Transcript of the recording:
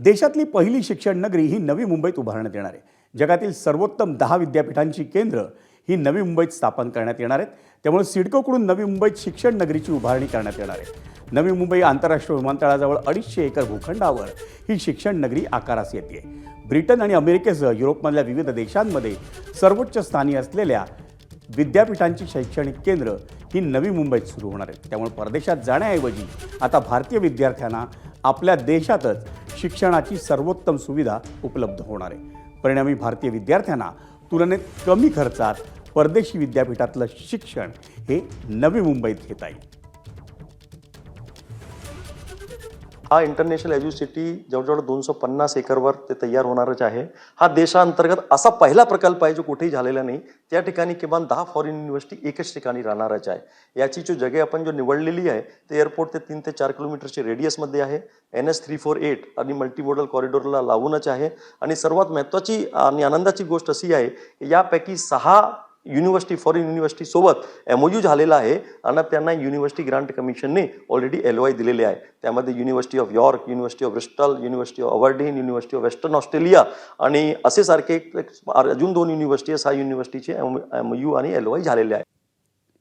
देशातली पहिली शिक्षण नगरी ही नवी मुंबईत उभारण्यात येणार आहे. जगातील सर्वोत्तम 10 विद्यापीठांची केंद्र ही नवी मुंबईत स्थापन करण्यात येणार आहेत. त्यामुळे सिडकोकडून नवी मुंबईत शिक्षण नगरीची उभारणी करण्यात येणार आहे. नवी मुंबई आंतरराष्ट्रीय विमानतळाजवळ 250 एकर भूखंडावर ही शिक्षण नगरी आकारास येते. ब्रिटन आणि अमेरिकेसह युरोपमधल्या विविध देशांमध्ये सर्वोच्च स्थानी असलेल्या विद्यापीठांची शैक्षणिक केंद्र ही नवी मुंबईत सुरू होणार आहेत. त्यामुळे परदेशात जाण्याऐवजी आता भारतीय विद्यार्थ्यांना आपल्या देशातच शिक्षणाची सर्वोत्तम सुविधा उपलब्ध होणार आहे. परिणामी भारतीय विद्यार्थ्यांना तुलनेत कमी खर्चात परदेशी विद्यापीठातलं शिक्षण हे नवी मुंबईत घेता येईल. हा इंटरनॅशनल एज्युसिटी जवळजवळ 250 एकरवर ते तयार होणारच आहे. हा देशांतर्गत असा पहिला प्रकल्प आहे जो कुठेही झालेला नाही. त्या ठिकाणी किमान 10 फॉरेन युनिव्हर्सिटी एकच ठिकाणी राहणारच आहे. याची जो जगे आपण जो निवडलेली आहे ते एअरपोर्ट ते 3 ते 4 किलोमीटरच्या रेडियसमध्ये आहे. NH 348 आणि मल्टीमोडल कॉरिडॉरला लावूनच आहे. आणि सर्वात महत्त्वाची आणि आनंदाची गोष्ट अशी आहे की यापैकी 6 युनिव्हर्सिटी फॉरेन युनिव्हर्सिटी सोबत MOU झालेला आहे आणि त्यांना युनिव्हर्सिटी ग्रांट कमिशनने ऑलरेडी LOI दिलेले आहे. त्यामध्ये university of York, university of Bristol, university of Aberdeen, university of western Australia आणि असे सारखे अजून 2 युनिव्हर्सिटी 6 युनिव्हर्सिटीचे MOU आणि LOI झालेले आहे.